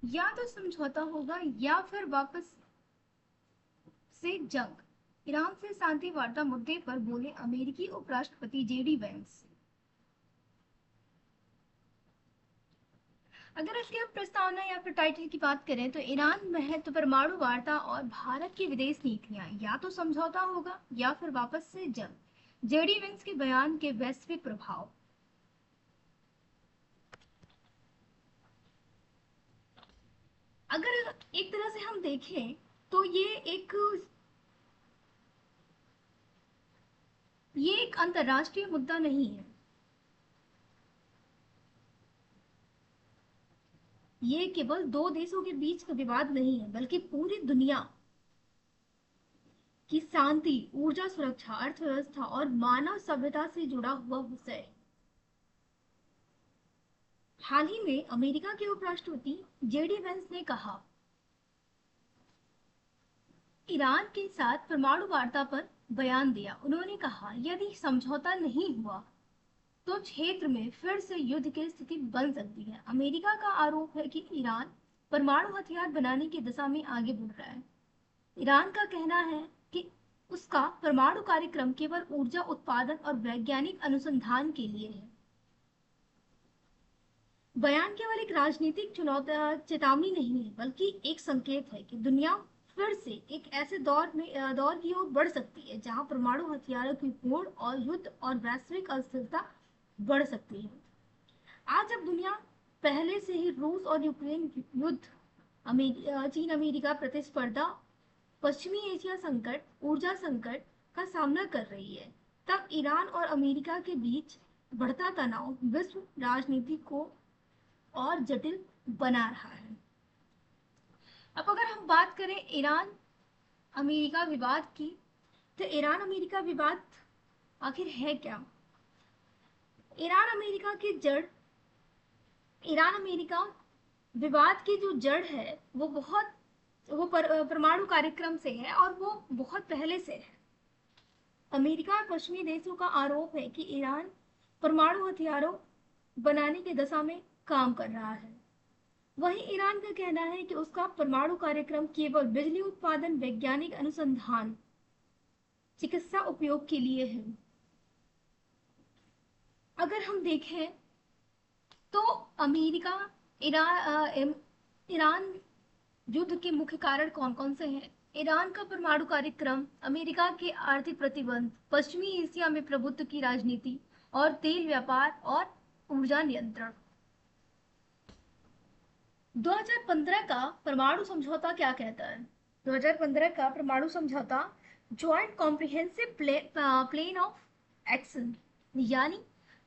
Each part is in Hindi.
या तो समझौता होगा या फिर वापस से जंग। ईरान से शांति वार्ता मुद्दे पर बोले अमेरिकी उपराष्ट्रपति जेडी वेंस। अगर इसके प्रस्तावना या फिर टाइटल की बात करें तो ईरान महत्व परमाणु वार्ता और भारत की विदेश नीतियां, या तो समझौता होगा या फिर वापस से जंग। जेडी वेंस के बयान के वैश्विक प्रभाव। अगर एक तरह से हम देखें तो ये एक अंतर्राष्ट्रीय मुद्दा नहीं है। ये केवल दो देशों के बीच का विवाद नहीं है, बल्कि पूरी दुनिया की शांति, ऊर्जा सुरक्षा, अर्थव्यवस्था और मानव सभ्यता से जुड़ा हुआ विषय है। हाल ही में अमेरिका के उपराष्ट्रपति जेडी वेंस ने कहा, ईरान के साथ परमाणु वार्ता पर बयान दिया। उन्होंने कहा, यदि समझौता नहीं हुआ तो क्षेत्र में फिर से युद्ध की स्थिति बन सकती है। अमेरिका का आरोप है कि ईरान परमाणु हथियार बनाने की दिशा में आगे बढ़ रहा है। ईरान का कहना है कि उसका परमाणु कार्यक्रम केवल ऊर्जा उत्पादन और वैज्ञानिक अनुसंधान के लिए है। बयान केवल एक राजनीतिक चेतावनी नहीं है, बल्कि एक संकेत है कि दुनिया फिर से एक ऐसे दौर की ओर बढ़ सकती है जहां परमाणु हथियारों की होड़ और युद्ध और वैश्विक अस्थिरता बढ़ सकती है। आज जब दुनिया पहले से ही रूस और यूक्रेन युद्ध, चीन अमेरिका प्रतिस्पर्धा, पश्चिमी एशिया संकट, ऊर्जा संकट का सामना कर रही है, तब ईरान और अमेरिका के बीच बढ़ता तनाव विश्व राजनीति को और जटिल बना रहा है। अब अगर हम बात करें ईरान अमेरिका विवाद की, तो ईरान अमेरिका विवाद आखिर है क्या? ईरान अमेरिका की जड़ ईरान अमेरिका विवाद की जो जड़ है वो परमाणु कार्यक्रम से है, और वो बहुत पहले से है। अमेरिका और पश्चिमी देशों का आरोप है कि ईरान परमाणु हथियारों बनाने की दिशा में काम कर रहा है। वहीं ईरान का कहना है कि उसका परमाणु कार्यक्रम केवल बिजली उत्पादन, वैज्ञानिक अनुसंधान, चिकित्सा उपयोग के लिए है। अगर हम देखें तो अमेरिका ईरान युद्ध के मुख्य कारण कौन कौन से हैं? ईरान का परमाणु कार्यक्रम, अमेरिका के आर्थिक प्रतिबंध, पश्चिमी एशिया में प्रभुत्व की राजनीति और तेल व्यापार और ऊर्जा नियंत्रण। 2015 का परमाणु समझौता क्या कहता है? 2015 का परमाणु समझौता joint comprehensive plan of action, यानी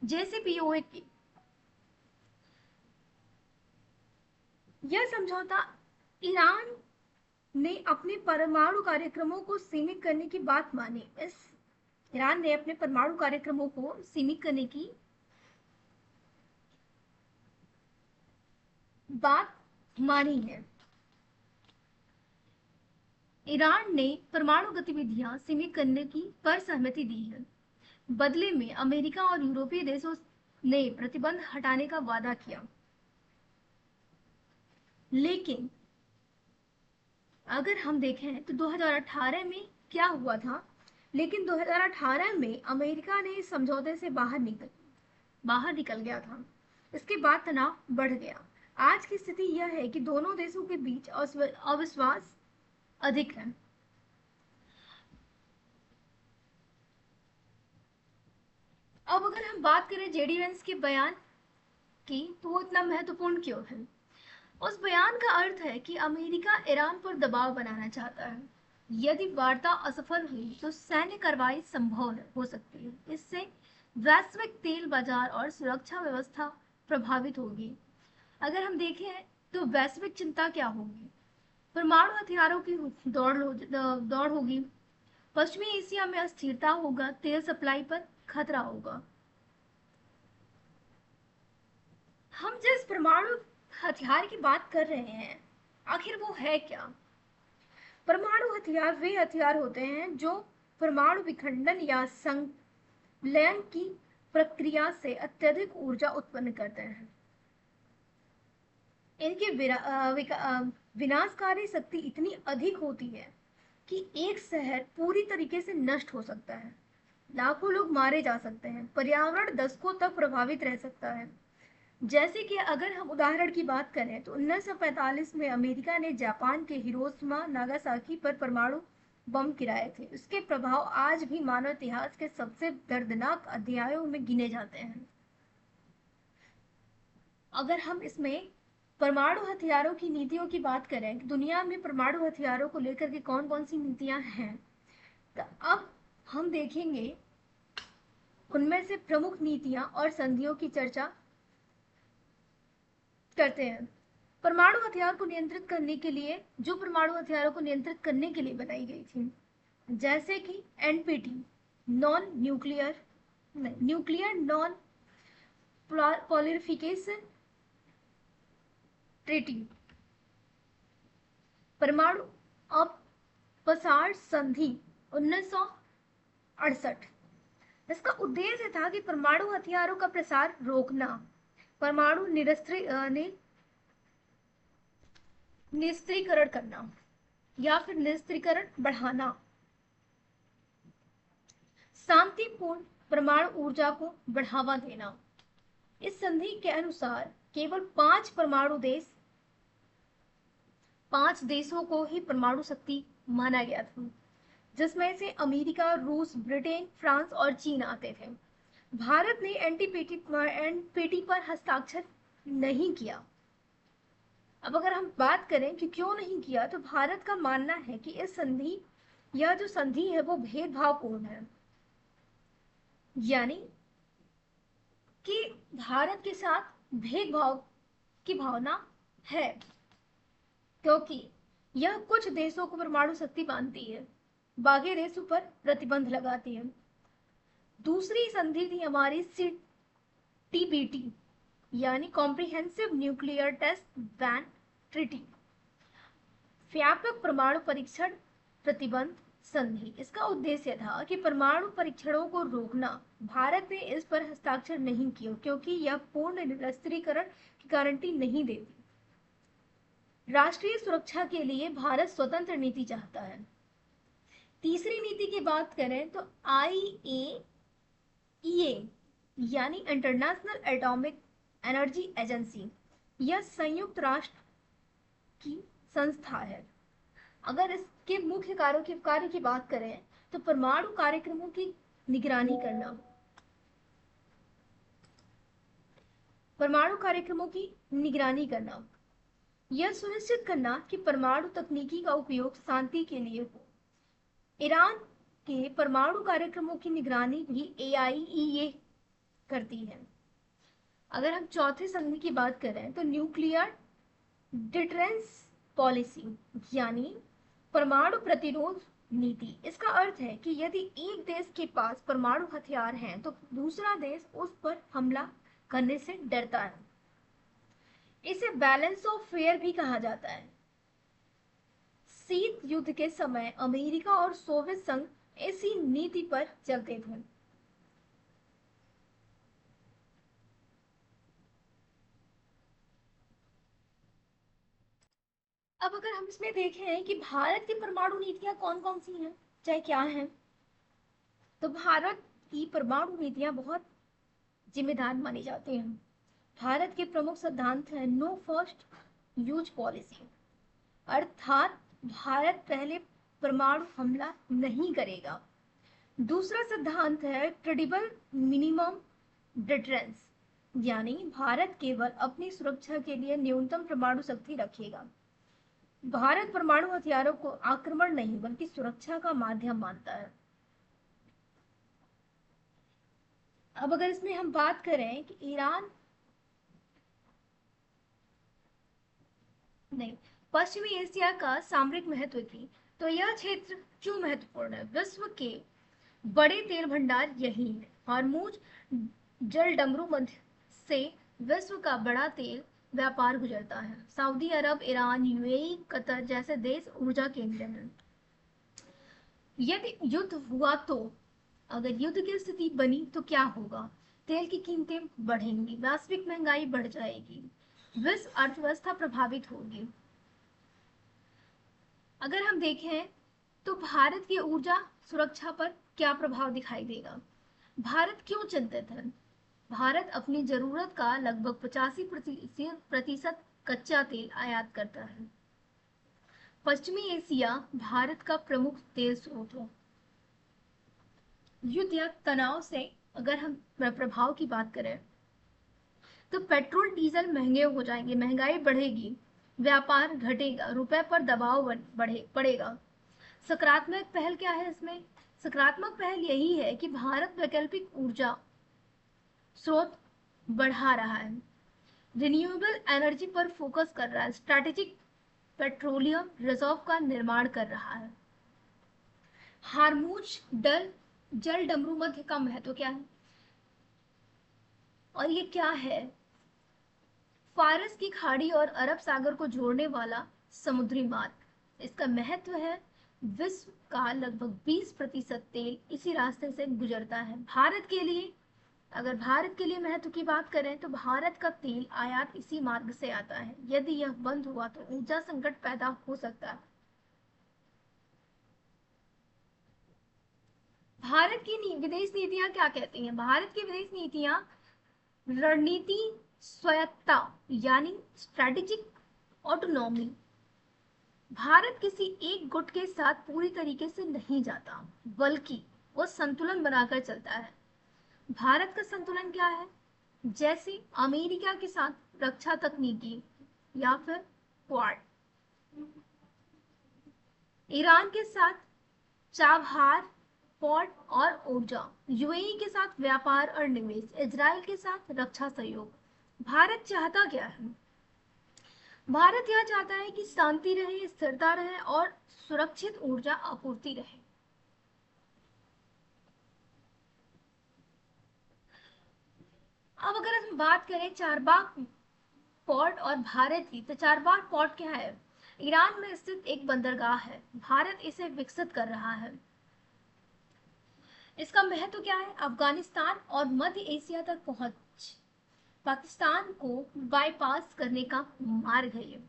जेसीपीओए की। यह समझौता ईरान ने अपने परमाणु कार्यक्रमों को सीमित करने की बात मानी। ईरान ने अपने परमाणु कार्यक्रमों को सीमित करने की बात मानी है। ईरान ने परमाणु गतिविधियां सीमित करने की पर सहमति दी है। बदले में अमेरिका और यूरोपीय देशों ने प्रतिबंध हटाने का वादा किया। लेकिन अगर हम देखें तो 2018 में क्या हुआ था? लेकिन 2018 में अमेरिका ने इस समझौते से बाहर निकल गया था। इसके बाद तनाव बढ़ गया। आज की स्थिति यह है कि दोनों देशों के बीच अविश्वास अधिक है। अब अगर हम बात करें जेडी वेंस के बयान की, तो वो इतना महत्वपूर्ण क्यों है? उस बयान का अर्थ है कि अमेरिका ईरान पर दबाव बनाना चाहता है। यदि वार्ता असफल हुई तो सैन्य कार्रवाई संभव हो सकती है। इससे वैश्विक तेल बाजार और सुरक्षा व्यवस्था प्रभावित होगी। अगर हम देखें तो वैश्विक चिंता क्या होगी? परमाणु हथियारों की दौड़ होगी, पश्चिमी एशिया में अस्थिरता होगा, तेल सप्लाई पर खतरा होगा। हम जिस परमाणु हथियार की बात कर रहे हैं, आखिर वो है क्या? परमाणु हथियार वे हथियार होते हैं जो परमाणु विखंडन या संलयन की प्रक्रिया से अत्यधिक ऊर्जा उत्पन्न करते हैं। इनकी विनाशकारी शक्ति इतनी अधिक होती है कि एक शहर पूरी तरीके से नष्ट हो सकता है, लाखों लोग मारे जा सकते हैं, पर्यावरण दशकों तक प्रभावित रह सकता है। जैसे कि अगर हम उदाहरण की बात करें तो 1945 में अमेरिका ने जापान के हिरोशिमा नागासाकी पर परमाणु बम गिराए थे। उसके प्रभाव आज भी मानव इतिहास के सबसे दर्दनाक अध्यायों में गिने जाते हैं। अगर हम इसमें परमाणु हथियारों की नीतियों की बात करें कि दुनिया में परमाणु हथियारों को लेकर के कौन कौन सी नीतियां हैं, तो अब हम देखेंगे उनमें से प्रमुख नीतियां और संधियों की चर्चा करते हैं। परमाणु हथियार को नियंत्रित करने के लिए जो परमाणु हथियारों को नियंत्रित करने के लिए बनाई गई थी, जैसे कि NPT, non nuclear nuclear non proliferation treaty, परमाणु अपसार संधि 1968। इसका उद्देश्य था कि परमाणु हथियारों का प्रसार रोकना, परमाणु निरस्त्रीकरण करना या फिर निरस्त्रीकरण बढ़ाना, शांतिपूर्ण परमाणु ऊर्जा को बढ़ावा देना। इस संधि के अनुसार केवल 5 देशों को ही परमाणु शक्ति माना गया था, जिसमें से अमेरिका, रूस, ब्रिटेन, फ्रांस और चीन आते थे। भारत ने एनपीटी पर हस्ताक्षर नहीं किया। अब अगर हम बात करें कि क्यों नहीं किया, तो भारत का मानना है कि इस संधि यह जो संधि है वो भेदभावपूर्ण है, यानी कि भारत के साथ भेदभाव की भावना है, क्योंकि यह कुछ देशों को परमाणु शक्ति मानती है, बाकी देशों पर प्रतिबंध लगाती है। दूसरी संधि थी हमारी सीटीबीटी, यानी comprehensive nuclear test ban treaty, व्यापक परमाणु परीक्षण प्रतिबंध संधि। इसका उद्देश्य था कि परमाणु परीक्षणों को रोकना। भारत ने इस पर हस्ताक्षर नहीं किया क्योंकि यह पूर्ण निरस्त्रीकरण की गारंटी नहीं देती। राष्ट्रीय सुरक्षा के लिए भारत स्वतंत्र नीति चाहता है। तीसरी नीति की बात करें तो IAEA, यानी इंटरनेशनल एटॉमिक एनर्जी एजेंसी, यह संयुक्त राष्ट्र की संस्था है। अगर इसके मुख्य कार्य की बात करें तो परमाणु कार्यक्रमों की निगरानी करना, यह सुनिश्चित करना कि परमाणु तकनीकी का उपयोग शांति के लिए हो। ईरान के परमाणु कार्यक्रमों की निगरानी भी AIEA करती है। अगर हम चौथे संधि की बात करें तो न्यूक्लियर डिटरेंस पॉलिसी, यानी परमाणु प्रतिरोध नीति। इसका अर्थ है कि यदि एक देश के पास परमाणु हथियार हैं तो दूसरा देश उस पर हमला करने से डरता है। इसे बैलेंस ऑफ फेयर भी कहा जाता है। शीत युद्ध के समय अमेरिका और सोवियत संघ इसी नीति पर चलते थे। अब अगर हम इसमें देखें कि भारत की परमाणु नीतियां कौन कौन सी हैं, चाहे क्या हैं, तो भारत की परमाणु नीतियां बहुत जिम्मेदार मानी जाती हैं। भारत के प्रमुख सिद्धांत हैं नो फर्स्ट यूज पॉलिसी, अर्थात भारत पहले परमाणु हमला नहीं करेगा। दूसरा सिद्धांत है क्रेडिबल मिनिमम डिटरेंस, यानी भारत केवल अपनी सुरक्षा के लिए न्यूनतम परमाणु शक्ति रखेगा। भारत परमाणु हथियारों को आक्रमण नहीं बल्कि सुरक्षा का माध्यम मानता है। अब अगर इसमें हम बात करें कि पश्चिमी एशिया का सामरिक महत्व की, तो यह क्षेत्र क्यों महत्वपूर्ण है? विश्व के बड़े तेल भंडार यही है। हॉर्मुज जलडमरू मध्य से विश्व का बड़ा तेल व्यापार गुजरता है। सऊदी अरब, ईरान, UAE, कतर जैसे देश ऊर्जा केंद्र हैं। यदि युद्ध हुआ तो अगर युद्ध की स्थिति बनी तो क्या होगा? तेल की कीमतें बढ़ेंगी, वैश्विक महंगाई बढ़ जाएगी, विश्व अर्थव्यवस्था प्रभावित होगी। अगर हम देखें तो भारत की ऊर्जा सुरक्षा पर क्या प्रभाव दिखाई देगा। भारत क्यों चिंतित है? भारत अपनी जरूरत का लगभग 85% कच्चा तेल आयात करता है। पश्चिमी एशिया भारत का प्रमुख तेल स्रोत है। युद्ध या तनाव से अगर हम प्रभाव की बात करें तो पेट्रोल डीजल महंगे हो जाएंगे, महंगाई बढ़ेगी, व्यापार घटेगा, रुपए पर दबाव पड़ेगा। सकारात्मक पहल क्या है इसमें? सकारात्मक पहल यही है कि भारत वैकल्पिक ऊर्जा स्रोत बढ़ा रहा है, रिन्यूएबल एनर्जी पर फोकस कर रहा है, स्ट्रैटेजिक पेट्रोलियम रिजर्व का निर्माण कर रहा है। हार्मुज जल डमरू मध्य का महत्व क्या है और ये क्या है? फारस की खाड़ी और अरब सागर को जोड़ने वाला समुद्री मार्ग। इसका महत्व है विश्व का लगभग 20% तेल इसी रास्ते से गुजरता है। भारत के लिए, अगर भारत के लिए महत्व की बात करें तो भारत का तेल आयात इसी मार्ग से आता है। यदि यह बंद हुआ तो ऊर्जा संकट पैदा हो सकता है। भारत की विदेश नीतियां क्या कहती हैं? भारत की विदेश नीतियां रणनीति स्वायत्तता यानी स्ट्रैटेजिक ऑटोनॉमी। भारत किसी एक गुट के साथ पूरी तरीके से नहीं जाता, बल्कि वो संतुलन बनाकर चलता है। भारत का संतुलन क्या है? जैसे अमेरिका के साथ रक्षा तकनीकी या फिर क्वाड, ईरान के साथ चाबहार पोर्ट और ऊर्जा, यूएई के साथ व्यापार और निवेश, इजराइल के साथ रक्षा सहयोग। भारत चाहता क्या है? भारत यह चाहता है कि शांति रहे, स्थिरता रहे और सुरक्षित ऊर्जा आपूर्ति रहे। अब अगर हम बात करें चारबाग पोर्ट और भारत की, तो चारबाग पोर्ट क्या है? ईरान में स्थित एक बंदरगाह है। भारत इसे विकसित कर रहा है। इसका महत्व क्या है? अफगानिस्तान और मध्य एशिया तक पहुंच, पाकिस्तान को बाईपास करने का मार्ग है ये।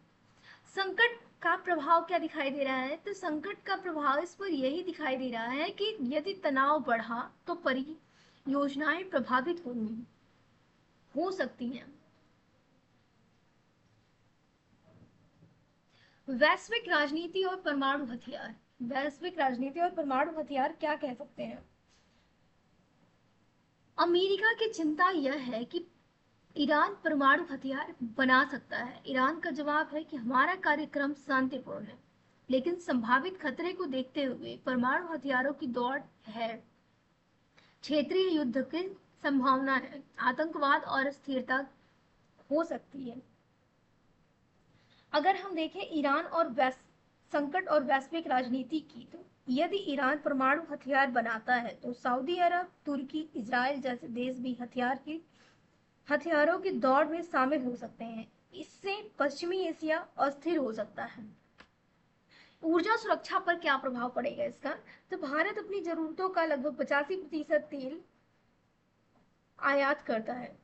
संकट का प्रभाव क्या दिखाई दे रहा है? तो संकट का प्रभाव इस पर यही दिखाई दे रहा है कि यदि तनाव बढ़ा तो परियोजनाएं प्रभावित होंगी, हो सकती हैं। वैश्विक राजनीति और परमाणु हथियार। वैश्विक राजनीति और परमाणु हथियार क्या कह सकते हैं? अमेरिका की चिंता यह है कि ईरान परमाणु हथियार बना सकता है। ईरान का जवाब है कि हमारा कार्यक्रम शांतिपूर्ण है, लेकिन संभावित खतरे को देखते हुए परमाणु हथियारों की दौड़ है। क्षेत्रीय युद्ध की संभावना है, आतंकवाद और अस्थिरता हो सकती है। अगर हम देखें ईरान और संकट और वैश्विक राजनीति की, तो यदि ईरान परमाणु हथियार बनाता है तो सऊदी अरब, तुर्की, इजराइल जैसे देश भी हथियारों की दौड़ में शामिल हो सकते हैं। इससे पश्चिमी एशिया अस्थिर हो सकता है। ऊर्जा सुरक्षा पर क्या प्रभाव पड़ेगा इसका? तो भारत अपनी जरूरतों का लगभग 85% तेल आयात करता है।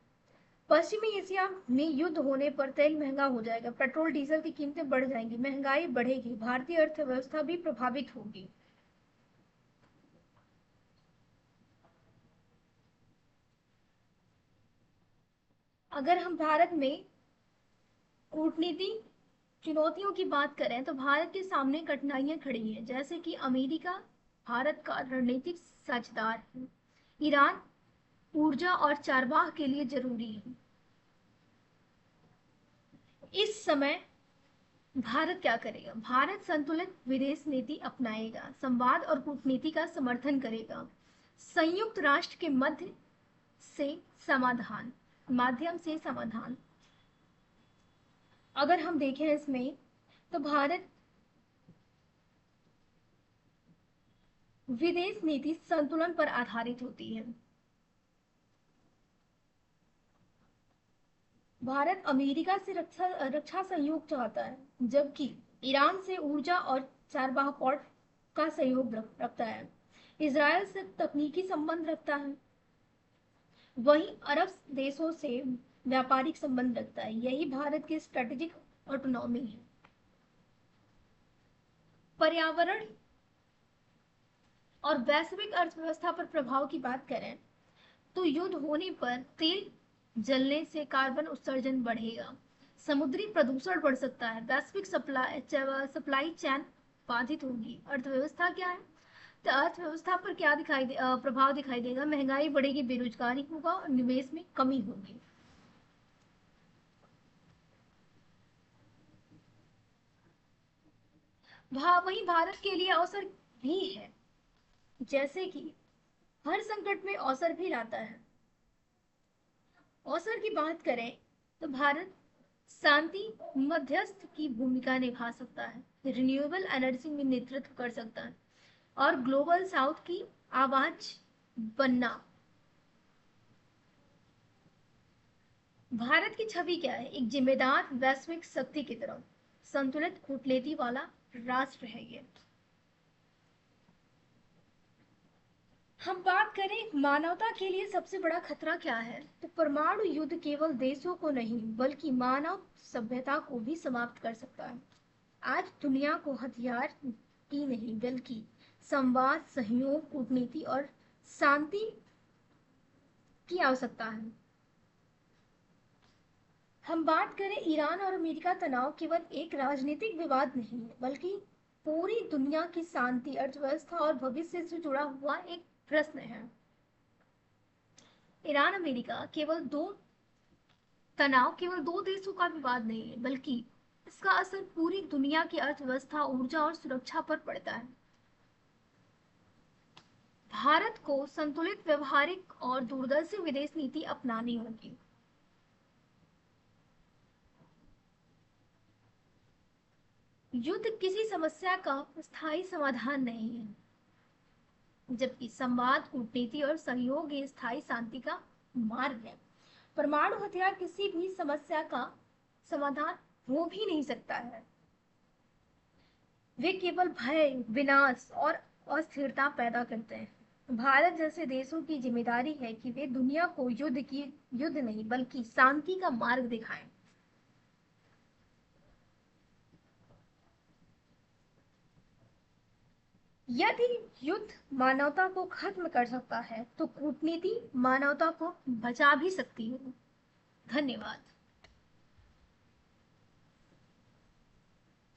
पश्चिमी एशिया में युद्ध होने पर तेल महंगा हो जाएगा, पेट्रोल डीजल की कीमतें बढ़ जाएंगी, महंगाई बढ़ेगी, भारतीय अर्थव्यवस्था भी प्रभावित होगी। अगर हम भारत में कूटनीति चुनौतियों की बात करें तो भारत के सामने कठिनाइयां खड़ी हैं, जैसे कि अमेरिका भारत का रणनीतिक साझेदार है, ईरान ऊर्जा और चारवाह के लिए जरूरी है। इस समय भारत क्या करेगा? भारत संतुलित विदेश नीति अपनाएगा, संवाद और कूटनीति का समर्थन करेगा, संयुक्त राष्ट्र के माध्यम से समाधान। अगर हम देखें इसमें तो भारत विदेश नीति संतुलन पर आधारित होती है। भारत अमेरिका से रक्षा सहयोग चाहता है, जबकि ईरान से ऊर्जा और चारबाग पोर्ट का सहयोग रखता है, इसराइल से तकनीकी संबंध रखता है। वहीं अरब देशों से व्यापारिक संबंध रखता है। यही भारत की स्ट्रेटेजिक ऑटोनॉमी है। पर्यावरण और वैश्विक अर्थव्यवस्था पर प्रभाव की बात करें तो युद्ध होने पर तेल जलने से कार्बन उत्सर्जन बढ़ेगा, समुद्री प्रदूषण बढ़ सकता है, वैश्विक सप्लाई चेन बाधित होगी। अर्थव्यवस्था क्या है? तो अर्थव्यवस्था पर क्या प्रभाव दिखाई देगा? महंगाई बढ़ेगी, बेरोजगारी होगा और निवेश में कमी होगी। वहीं भारत के लिए अवसर भी है, जैसे कि हर संकट में अवसर भी लाता है। अवसर की बात करें तो भारत शांति मध्यस्थ की भूमिका निभा सकता है, रिन्यूएबल एनर्जी में नेतृत्व कर सकता है और ग्लोबल साउथ की आवाज बनना। भारत की छवि क्या है? एक जिम्मेदार वैश्विक शक्ति की तरफ संतुलित कूटनीति वाला राष्ट्र है ये। हम बात करें मानवता के लिए सबसे बड़ा खतरा क्या है, तो परमाणु युद्ध केवल देशों को नहीं बल्कि मानव सभ्यता को भी समाप्त कर सकता है। आज दुनिया को हथियार की नहीं बल्कि संवाद, सहयोग, कूटनीति और शांति की आवश्यकता है। हम बात करें ईरान और अमेरिका तनाव केवल एक राजनीतिक विवाद नहीं है बल्कि पूरी दुनिया की शांति, अर्थव्यवस्था और भविष्य से जुड़ा हुआ एक प्रश्न है। ईरान अमेरिका केवल दो देशों का विवाद नहीं है बल्कि इसका असर पूरी दुनिया की अर्थव्यवस्था, ऊर्जा और सुरक्षा पर पड़ता है। भारत को संतुलित, व्यवहारिक और दूरदर्शी विदेश नीति अपनानी होगी। युद्ध किसी समस्या का स्थायी समाधान नहीं है, जबकि संवाद, कूटनीति और सहयोग ही स्थायी शांति का मार्ग है। परमाणु हथियार किसी भी समस्या का समाधान हो भी नहीं सकता है। वे केवल भय, विनाश और अस्थिरता पैदा करते हैं। भारत जैसे देशों की जिम्मेदारी है कि वे दुनिया को युद्ध नहीं बल्कि शांति का मार्ग दिखाएं। यदि युद्ध मानवता को खत्म कर सकता है तो कूटनीति मानवता को बचा भी सकती है। धन्यवाद।